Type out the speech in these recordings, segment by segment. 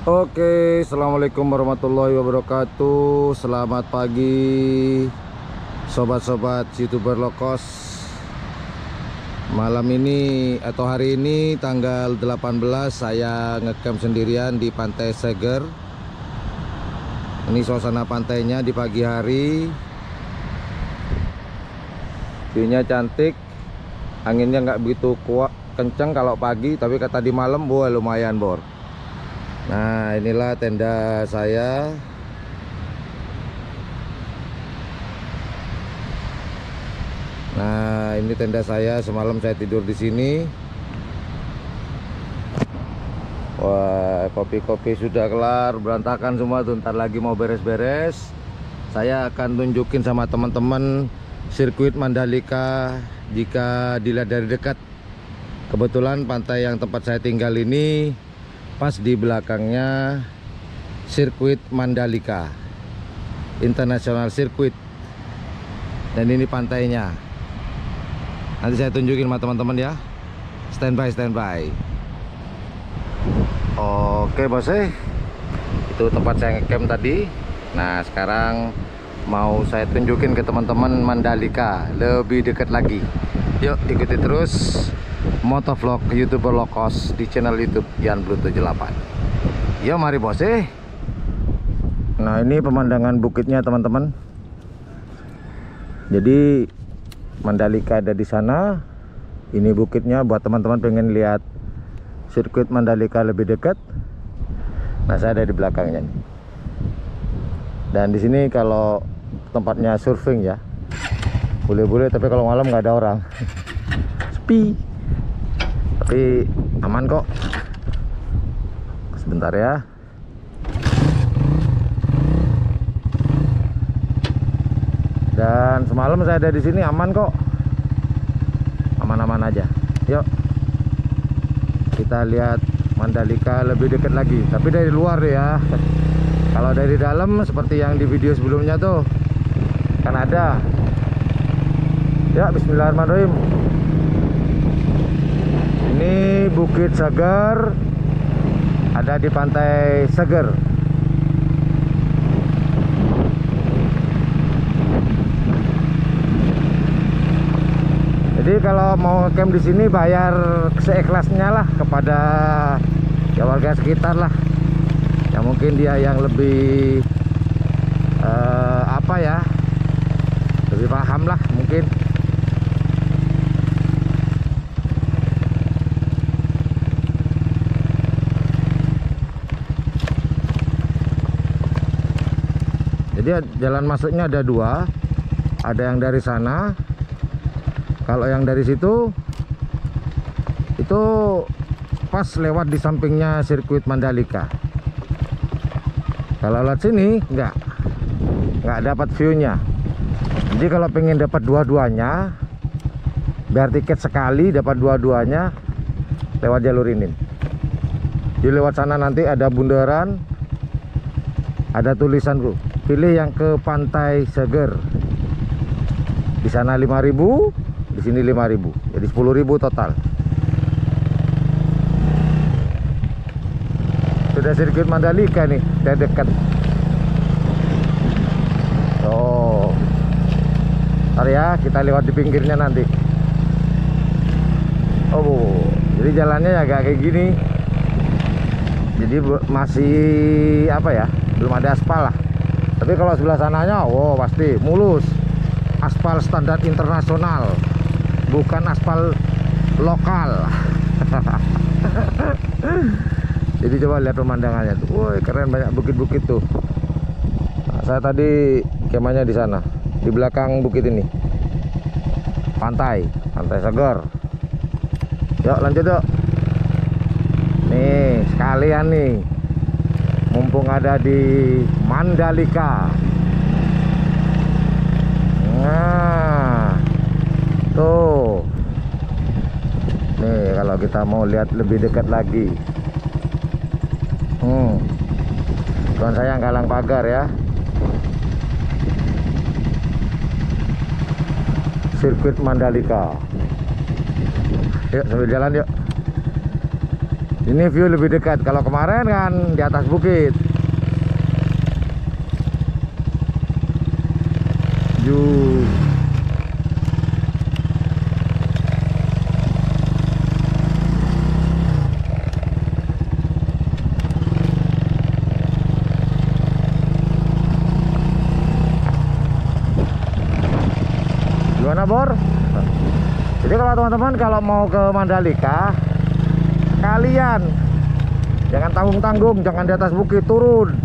Oke, assalamualaikum warahmatullahi wabarakatuh. Selamat pagi, sobat-sobat YouTuber low cost. Malam ini atau hari ini tanggal 18 saya ngecamp sendirian di Pantai Seger. Ini suasana pantainya di pagi hari. View-nya cantik. Anginnya nggak begitu kuat kenceng kalau pagi, tapi kata di malam wah lumayan bor. Nah, inilah tenda saya. Nah, ini tenda saya. Semalam saya tidur di sini. Wah, kopi-kopi sudah kelar, berantakan semua tuh. Ntar lagi mau beres-beres. Saya akan tunjukin sama teman-teman sirkuit Mandalika jika dilihat dari dekat. Kebetulan pantai yang tempat saya tinggal ini pas di belakangnya sirkuit Mandalika International Circuit, dan ini pantainya. Nanti saya tunjukin sama teman-teman ya. Standby. Oke bos, itu tempat saya ngecamp tadi. Nah, sekarang mau saya tunjukin ke teman-teman Mandalika lebih dekat lagi. Yuk ikuti terus motovlog YouTuber low cost di channel YouTube Yan Blue 78. Yo mari bos. Nah, ini pemandangan bukitnya teman-teman. Jadi Mandalika ada di sana. Ini bukitnya buat teman-teman pengen lihat sirkuit Mandalika lebih dekat. Nah, saya ada di belakangnya nih. Dan di sini kalau tempatnya surfing ya, boleh-boleh, tapi kalau malam nggak ada orang. Sepi. Tapi aman kok. Sebentar ya. Dan semalam saya ada di sini aman kok. Aman-aman aja. Yuk. Kita lihat Mandalika lebih dekat lagi, tapi dari luar ya. Kalau dari dalam seperti yang di video sebelumnya tuh kan ada. Ya, bismillahirrahmanirrahim. Ini Bukit Seger, ada di Pantai Seger. Jadi kalau mau camp di sini bayar seikhlasnya lah kepada ya warga sekitar lah. Ya mungkin dia yang lebih apa ya? Lebih paham lah mungkin. Jadi jalan masuknya ada dua, ada yang dari sana. Kalau yang dari situ itu pas lewat di sampingnya sirkuit Mandalika. Kalau lewat sini nggak dapat view-nya. Jadi kalau pengen dapat dua-duanya, biar tiket sekali dapat dua-duanya, lewat jalur ini. Di lewat sana nanti ada bundaran, ada tulisan tuh, pilih yang ke Pantai Seger. Di sana 5.000, di sini 5.000, jadi 10.000 total. Sudah sirkuit Mandalika nih, udah dekat. Oh, ntar ya kita lewat di pinggirnya nanti. Oh, jadi jalannya agak kayak gini. Jadi masih apa ya? Belum ada aspal lah. Tapi kalau sebelah sananya, wow pasti mulus. Aspal standar internasional, bukan aspal lokal. Jadi coba lihat pemandangannya tuh. Woi, keren, banyak bukit-bukit tuh. Nah, saya tadi kemahnya di sana, di belakang bukit ini. Pantai Seger. Yuk lanjut yuk. Nih, sekalian nih. Mumpung ada di Mandalika. Nah, tuh. Nih, kalau kita mau lihat lebih dekat lagi. Tuan saya yang galang pagar ya. Sirkuit Mandalika. Yuk sambil jalan yuk. Ini view lebih dekat. Kalau kemarin kan di atas bukit. Yuk. Gimana, Bor? Jadi kalau teman-teman kalau mau ke Mandalika, kalian jangan tanggung-tanggung, jangan di atas bukit, turun.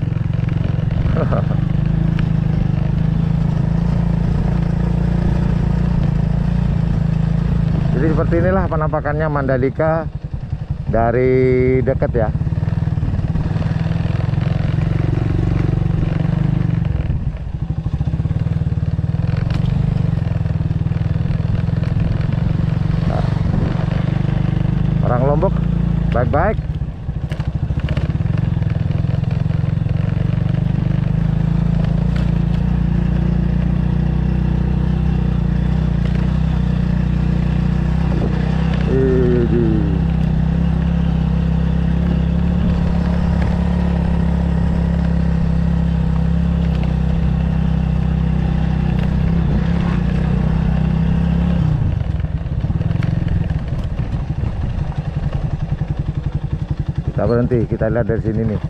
Jadi seperti inilah penampakannya Mandalika dari dekat ya. Orang Lombok baik-baik. Kita berhenti, kita lihat dari sini nih.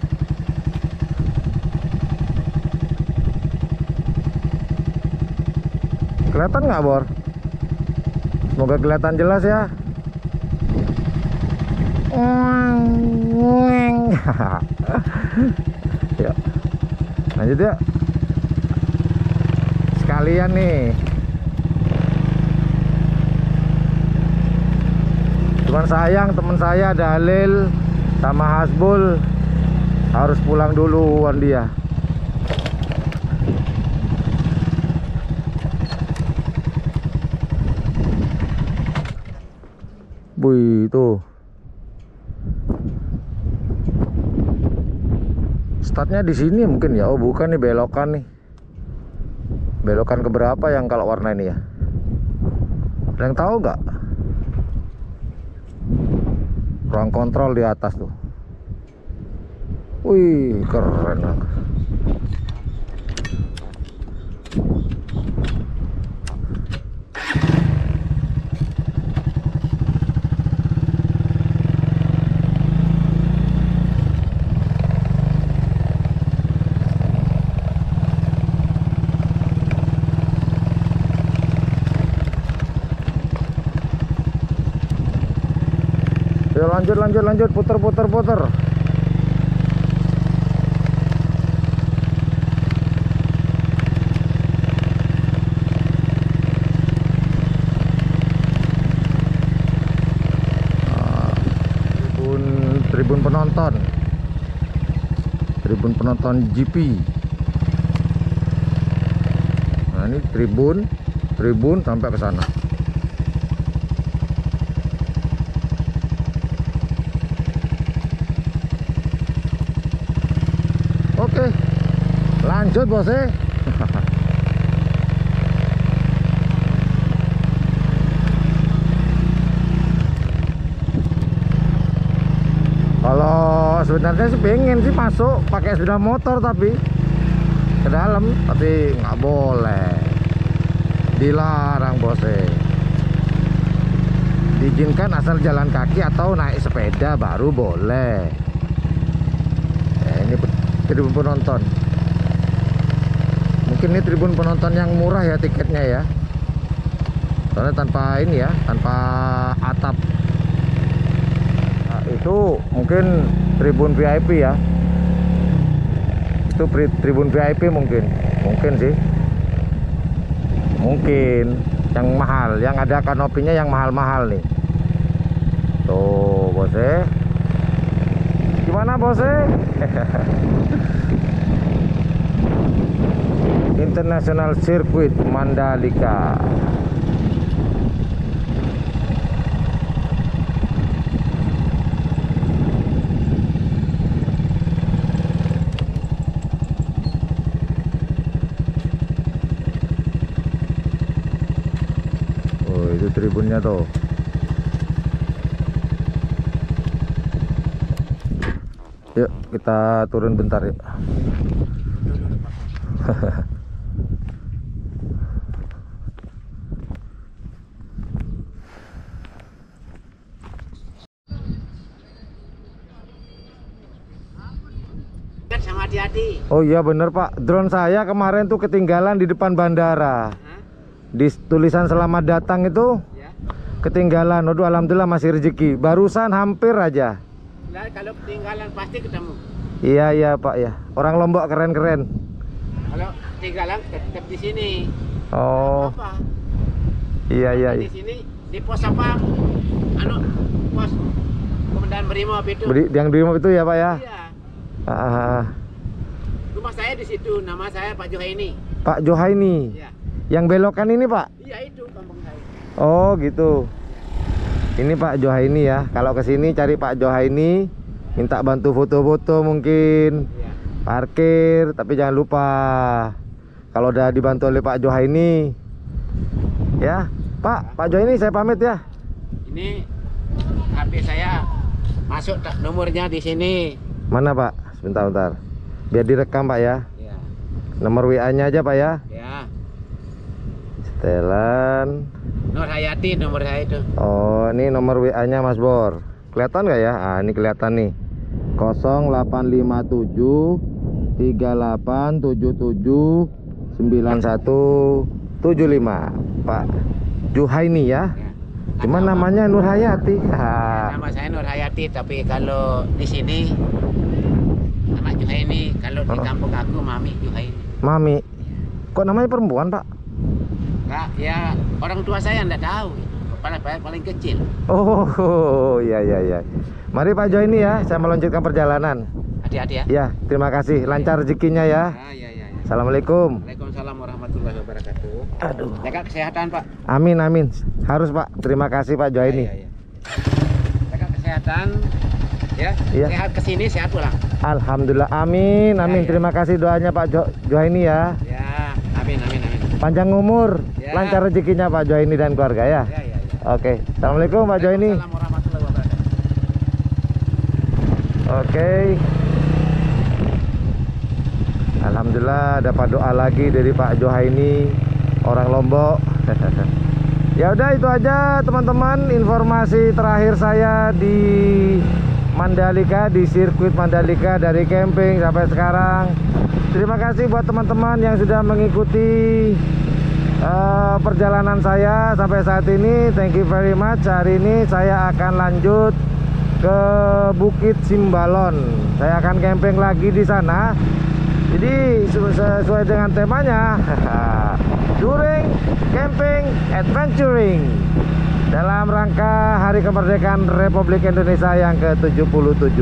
Kelihatan nggak, Bor? Semoga kelihatan jelas ya. Yuk, lanjut ya. Sekalian nih. Cuman sayang teman saya Dalil sama Hasbul harus pulang duluan dia. Wih, tuh startnya di sini mungkin ya. Oh bukan nih, belokan nih. Belokan keberapa yang kalau warna ini ya? Ada yang tahu nggak? Ruang kontrol di atas tuh. Wih, keren. Yuk, lanjut, puter. Tribun penonton GP. Nah ini tribun sampai ke sana. Oke, lanjut bosnya. Kalau sebenarnya sih pengen sih masuk pakai sepeda motor tapi ke dalam, tapi nggak boleh, dilarang bosnya. Diizinkan asal jalan kaki atau naik sepeda baru boleh. Ini tribun penonton. Mungkin ini tribun penonton yang murah ya tiketnya ya. Soalnya tanpa ini ya, tanpa atap. Nah, itu mungkin tribun VIP ya. Itu tribun VIP mungkin sih. Mungkin yang mahal, yang ada kanopinya yang mahal-mahal nih. Tuh, bosnya. Gimana bosnya? International Circuit Mandalika. Oh, itu tribunnya tuh. Yuk kita turun bentar yuk. Sama hati-hati. Oh iya bener Pak, drone saya kemarin tuh ketinggalan di depan bandara. Di tulisan selamat datang itu Ya. ketinggalan. Waduh, alhamdulillah masih rezeki. Barusan hampir aja. Nah, kalau ketinggalan pasti ketemu. Iya Pak ya. Orang Lombok keren-keren. Kalau ketinggalan tetap di sini. Oh. Apa? Iya. Di sini di pos apa? Pos Komandan Brimob itu. Yang Brimob itu ya Pak ya. Iya. Rumah saya di situ. Nama saya Pak Johaini. Pak Johaini. Iya. Yang belokan ini Pak. Iya itu kampung saya. Oh gitu. Ini Pak Johaini ya. Kalau kesini cari Pak Johaini, minta bantu foto-foto mungkin, Iya. parkir. Tapi jangan lupa, kalau udah dibantu oleh Pak Johaini, ya Pak Johaini saya pamit ya. Ini HP saya masuk nomornya di sini. Mana Pak? Sebentar. Biar direkam Pak ya. Ya. Nomor WA-nya aja Pak ya. Ya. Setelan. Nur Hayati nomor saya itu. Oh, ini nomor WA-nya Mas Bor. Kelihatan nggak ya? Ah, ini kelihatan nih. 0857 3877 9175. Pak Johaini ya. Ya. Cuman namanya Nur Hayati. Nama saya Nur Hayati, tapi kalau di sini nama Johaini, kalau di kampung aku Mami Johaini. Mami. Kok namanya perempuan, Pak? Nah, ya orang tua saya enggak tahu. Paling kecil. Oh, iya. Mari Pak Johaini ya, saya melanjutkan perjalanan. Hati-hati ya. Ya, terima kasih. Lancar rezekinya ya. Ya. Assalamualaikum. Waalaikumsalam warahmatullahi wabarakatuh. Aduh. Jaga kesehatan, Pak. Amin. Harus Pak. Terima kasih Pak Johaini. Ya. Jaga kesehatan. Ya. Iya. Sehat kesini, sehat pulang. Alhamdulillah. Amin. Ya. Terima kasih doanya Pak Johaini ya. Ya. Amin. Panjang umur, Ya. lancar rezekinya Pak Johaini dan keluarga ya. Ya. Oke. Assalamualaikum Pak Johaini. Waalaikumsalam warahmatullahi wabarakatuh. Oke. Alhamdulillah dapat doa lagi dari Pak Johaini, orang Lombok. Ya udah itu aja teman-teman, informasi terakhir saya di Mandalika, di sirkuit Mandalika dari camping sampai sekarang. Terima kasih buat teman-teman yang sudah mengikuti perjalanan saya sampai saat ini. Thank you very much. Hari ini saya akan lanjut ke Bukit Simbalon. Saya akan camping lagi di sana. Jadi sesuai dengan temanya, touring, camping, adventuring dalam rangka Hari Kemerdekaan Republik Indonesia yang ke-77.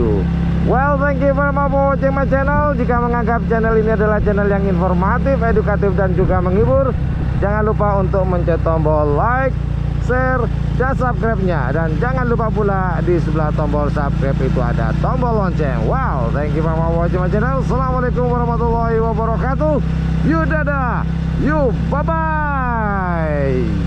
Well, thank you very much for watching my channel. Jika menganggap channel ini adalah channel yang informatif, edukatif, dan juga menghibur, jangan lupa untuk mencet tombol like, share, dan subscribe-nya. Dan jangan lupa pula di sebelah tombol subscribe itu ada tombol lonceng. Wow, thank you very much for watching my channel. Assalamualaikum warahmatullahi wabarakatuh. You dadah, you bye-bye.